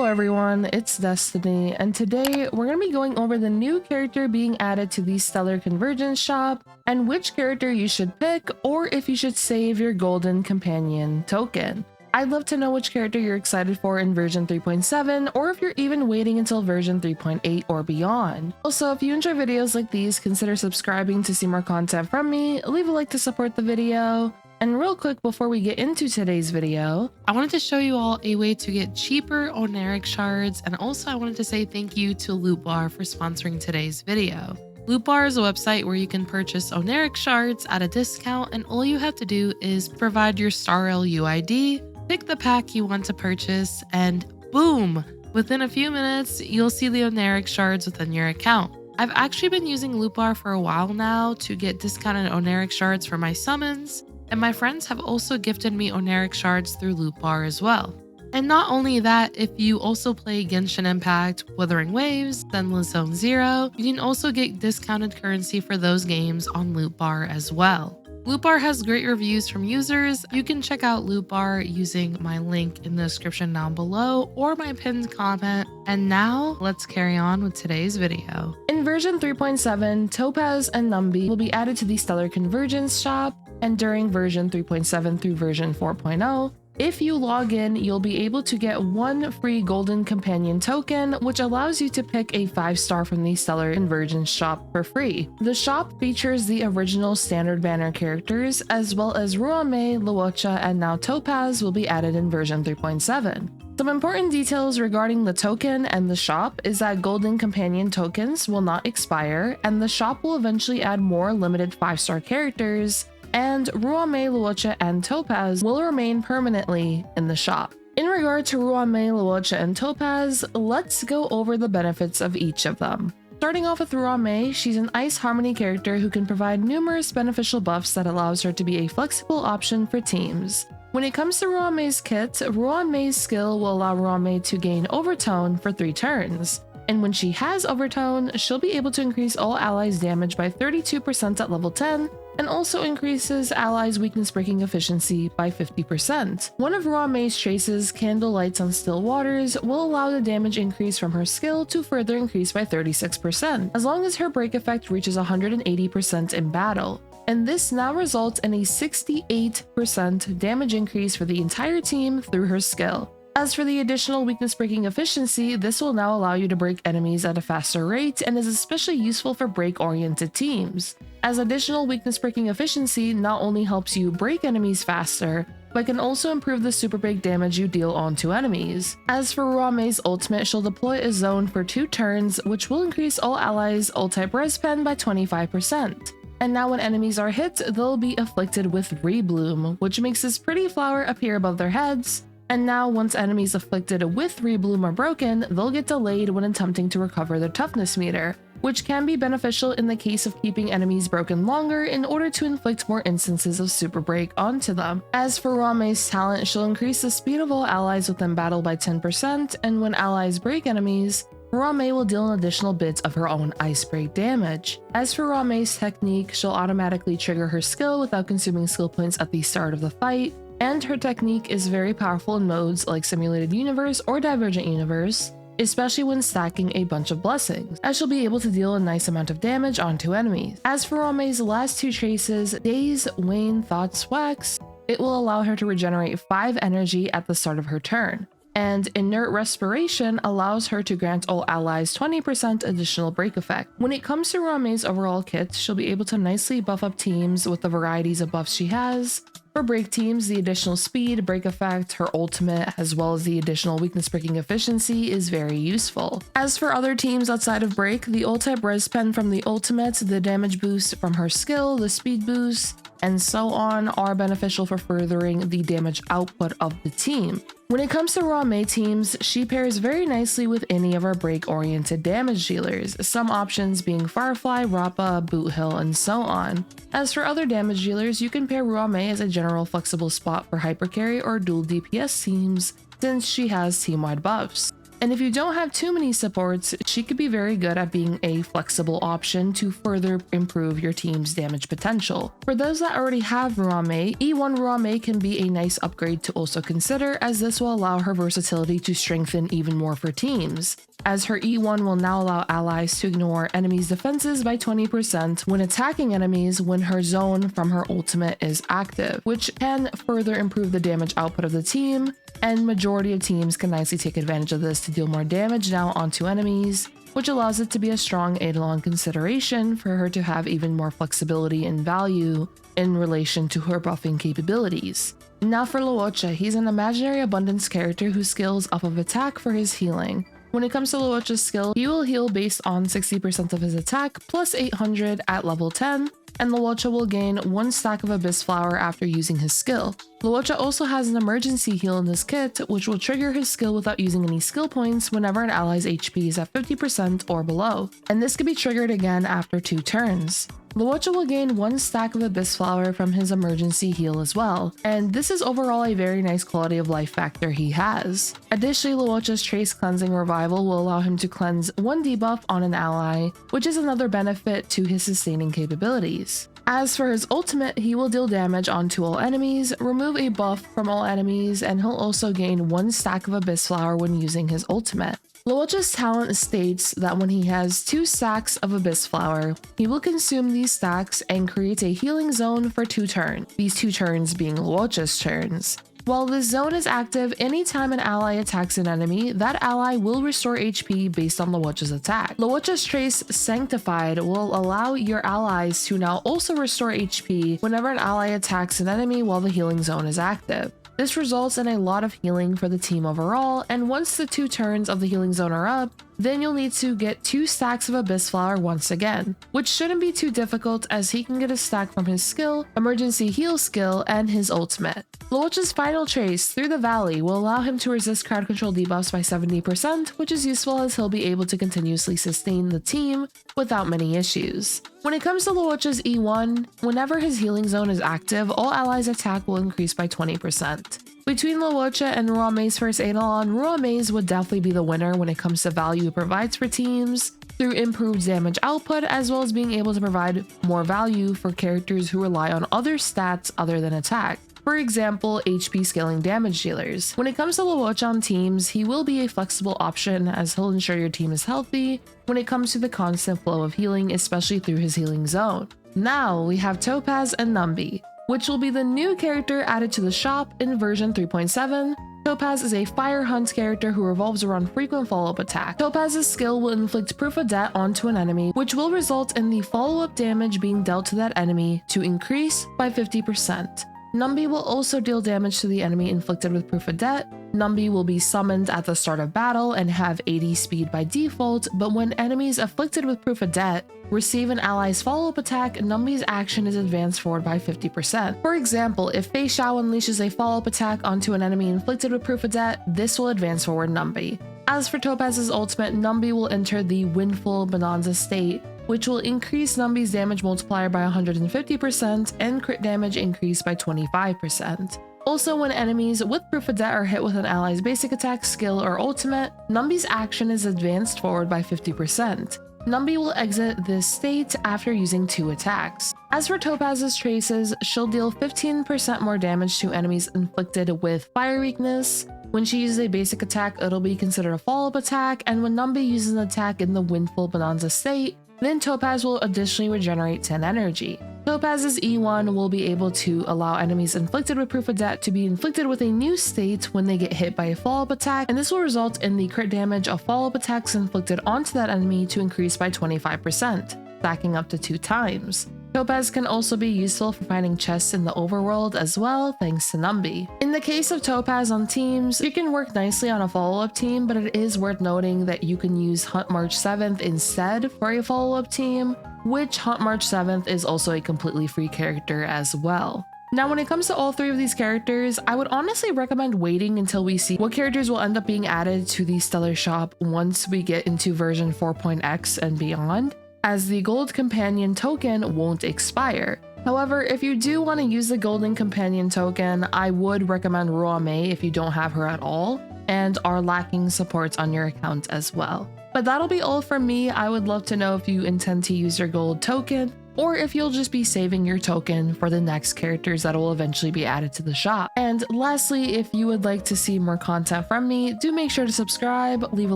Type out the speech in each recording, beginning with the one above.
everyone, it's Destiny, and today we're going to be going over the new character being added to the Stellar Convergence shop, and which character you should pick, or if you should save your Golden Companion token. I'd love to know which character you're excited for in version 3.7, or if you're even waiting until version 3.8 or beyond. Also, if you enjoy videos like these, consider subscribing to see more content from me, leave a like to support the video. And real quick before we get into today's video, I wanted to show you all a way to get cheaper Oneric shards, and also I wanted to say thank you to Loot Bar for sponsoring today's video. Loot Bar is a website where you can purchase Oneric shards at a discount, and all you have to do is provide your Star Rail UID, pick the pack you want to purchase, and boom! Within a few minutes, you'll see the Oneric shards within your account. I've actually been using Loot Bar for a while now to get discounted Oneric shards for my summons, and my friends have also gifted me Oneric shards through Loot Bar as well. And not only that, if you also play Genshin Impact, Wuthering Waves, Zenless Zone Zero, you can also get discounted currency for those games on Loot Bar as well. Loot Bar has great reviews from users. You can check out Loot Bar using my link in the description down below or my pinned comment. And now let's carry on with today's video. In version 3.7, Topaz and Numby will be added to the Stellar Convergence shop, and during version 3.7 through version 4.0, if you log in, you'll be able to get one free Golden Companion token, which allows you to pick a 5-star from the Stellar Convergence shop for free. The shop features the original standard banner characters, as well as Ruan Mei, Luocha, and now Topaz will be added in version 3.7. Some important details regarding the token and the shop is that Golden Companion tokens will not expire, and the shop will eventually add more limited 5-star characters, and Ruan Mei, Luocha, and Topaz will remain permanently in the shop. In regard to Ruan Mei, Luocha, and Topaz, let's go over the benefits of each of them. Starting off with Ruan Mei, she's an Ice Harmony character who can provide numerous beneficial buffs that allows her to be a flexible option for teams. When it comes to Ruan Mei's kit, Ruan Mei's skill will allow Ruan Mei to gain Overtone for 3 turns. And when she has Overtone, she'll be able to increase all allies' damage by 32% at level 10, and also increases allies' weakness breaking efficiency by 50%. One of Ruan Mei's traces, Candle Lights on Still Waters, will allow the damage increase from her skill to further increase by 36%, as long as her break effect reaches 180% in battle. And this now results in a 68% damage increase for the entire team through her skill. As for the additional weakness breaking efficiency, this will now allow you to break enemies at a faster rate and is especially useful for break-oriented teams, as additional weakness breaking efficiency not only helps you break enemies faster, but can also improve the super break damage you deal onto enemies. As for Ruan Mei's ultimate, she'll deploy a zone for 2 turns, which will increase all allies' ult-type res pen by 25%. And now when enemies are hit, they'll be afflicted with Rebloom, which makes this pretty flower appear above their heads. And now once enemies afflicted with Rebloom are broken, they'll get delayed when attempting to recover their toughness meter, which can be beneficial in the case of keeping enemies broken longer in order to inflict more instances of super break onto them. As for Ruan Mei's talent, she'll increase the speed of all allies within battle by 10%, and when allies break enemies, Ruan Mei will deal an additional bit of her own ice break damage. As for Ruan Mei's technique, she'll automatically trigger her skill without consuming skill points at the start of the fight, and her technique is very powerful in modes like Simulated Universe or Divergent Universe, especially when stacking a bunch of blessings, as she'll be able to deal a nice amount of damage onto enemies. As for Ruan Mei's last 2 traces, Daze, Wane, Thoughts, Wax, it will allow her to regenerate 5 energy at the start of her turn, and Inert Respiration allows her to grant all allies 20% additional break effect. When it comes to Ruan Mei's overall kit, she'll be able to nicely buff up teams with the varieties of buffs she has. For break teams, the additional speed, break effect, her ultimate, as well as the additional weakness breaking efficiency is very useful. As for other teams outside of break, the ult-type res pen from the ultimate, the damage boost from her skill, the speed boost, and so on are beneficial for furthering the damage output of the team. When it comes to Ruan Mei teams, she pairs very nicely with any of our break-oriented damage dealers, some options being Firefly, Rappa, Boot Hill, and so on. As for other damage dealers, you can pair Ruan Mei as a general flexible spot for hypercarry or dual DPS teams, since she has team-wide buffs. And if you don't have too many supports, she could be very good at being a flexible option to further improve your team's damage potential. For those that already have Ruan Mei, E1 Ruan Mei can be a nice upgrade to also consider, as this will allow her versatility to strengthen even more for teams, as her E1 will now allow allies to ignore enemies' defenses by 20% when attacking enemies when her zone from her ultimate is active, which can further improve the damage output of the team, and majority of teams can nicely take advantage of this to deal more damage now onto enemies, which allows it to be a strong Eidolon consideration for her to have even more flexibility and value in relation to her buffing capabilities. Now for Luocha, he's an imaginary abundance character who skills off of attack for his healing. When it comes to Luocha's skill, he will heal based on 60% of his attack plus 800 at level 10, and Luocha will gain 1 stack of Abyss Flower after using his skill. Luocha also has an emergency heal in this kit, which will trigger his skill without using any skill points whenever an ally's HP is at 50% or below, and this can be triggered again after 2 turns. Luocha will gain 1 stack of Abyss Flower from his emergency heal as well, and this is overall a very nice quality of life factor he has. Additionally, Luocha's Trace Cleansing Revival will allow him to cleanse 1 debuff on an ally, which is another benefit to his sustaining capabilities. As for his ultimate, he will deal damage onto all enemies, remove a buff from all enemies, and he'll also gain 1 stack of Abyss Flower when using his ultimate. Luocha's talent states that when he has 2 stacks of Abyss Flower, he will consume these stacks and create a healing zone for 2 turns, these 2 turns being Luocha's turns. While this zone is active, anytime an ally attacks an enemy, that ally will restore HP based on Luocha's attack. Luocha's Trace Sanctified will allow your allies to now also restore HP whenever an ally attacks an enemy while the healing zone is active. This results in a lot of healing for the team overall, and once the 2 turns of the healing zone are up, then you'll need to get 2 stacks of Abyss Flower once again, which shouldn't be too difficult as he can get a stack from his skill, emergency heal skill, and his ultimate. Luocha's final trace, Through the Valley, will allow him to resist crowd control debuffs by 70%, which is useful as he'll be able to continuously sustain the team without many issues. When it comes to Luocha's E1, whenever his healing zone is active, all allies' attack will increase by 20%. Between Luocha and Ruan Mei's first Eidolon, Ruan Mei's would definitely be the winner when it comes to value it provides for teams, through improved damage output as well as being able to provide more value for characters who rely on other stats other than attack. For example, HP scaling damage dealers. When it comes to Luocha on teams, he will be a flexible option as he'll ensure your team is healthy when it comes to the constant flow of healing, especially through his healing zone. Now we have Topaz and Numby, which will be the new character added to the shop in version 3.7. Topaz is a fire hunt character who revolves around frequent follow-up attack. Topaz's skill will inflict proof of debt onto an enemy, which will result in the follow-up damage being dealt to that enemy to increase by 50%. Numby will also deal damage to the enemy inflicted with proof of debt. Numby will be summoned at the start of battle and have 80 speed by default, but when enemies afflicted with proof of debt receive an ally's follow-up attack, Numby's action is advanced forward by 50%. For example, if Fei Xiao unleashes a follow-up attack onto an enemy inflicted with proof of debt, this will advance forward Numby. As for Topaz's ultimate, Numby will enter the Windfall Bonanza state, which will increase Numby's damage multiplier by 150% and crit damage increase by 25%. Also, when enemies with proof of debt are hit with an ally's basic attack, skill, or ultimate, Numby's action is advanced forward by 50%. Numby will exit this state after using 2 attacks. As for Topaz's traces, she'll deal 15% more damage to enemies inflicted with fire weakness. When she uses a basic attack, it'll be considered a follow-up attack, and when Numby uses an attack in the Windfall Bonanza state, then Topaz will additionally regenerate 10 energy. Topaz's E1 will be able to allow enemies inflicted with proof of debt to be inflicted with a new state when they get hit by a follow-up attack, and this will result in the crit damage of follow-up attacks inflicted onto that enemy to increase by 25%, stacking up to 2 times. Topaz can also be useful for finding chests in the overworld as well, thanks to Numby. In the case of Topaz on teams, she can work nicely on a follow-up team, but it is worth noting that you can use Hunt March 7th instead for a follow-up team, which Hunt March 7th is also a completely free character as well. Now, when it comes to all 3 of these characters, I would honestly recommend waiting until we see what characters will end up being added to the Stellar Shop once we get into version 4.x and beyond, as the Gold Companion token won't expire. However, if you do want to use the Golden Companion token, I would recommend Ruan Mei if you don't have her at all, and are lacking supports on your account as well. But that'll be all from me. I would love to know if you intend to use your gold token, or if you'll just be saving your token for the next characters that will eventually be added to the shop. And lastly, if you would like to see more content from me, do make sure to subscribe, leave a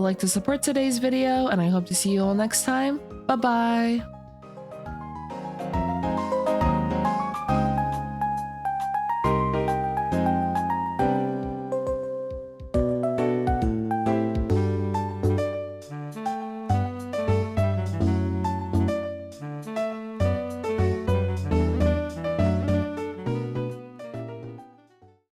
like to support today's video, and I hope to see you all next time. Bye bye!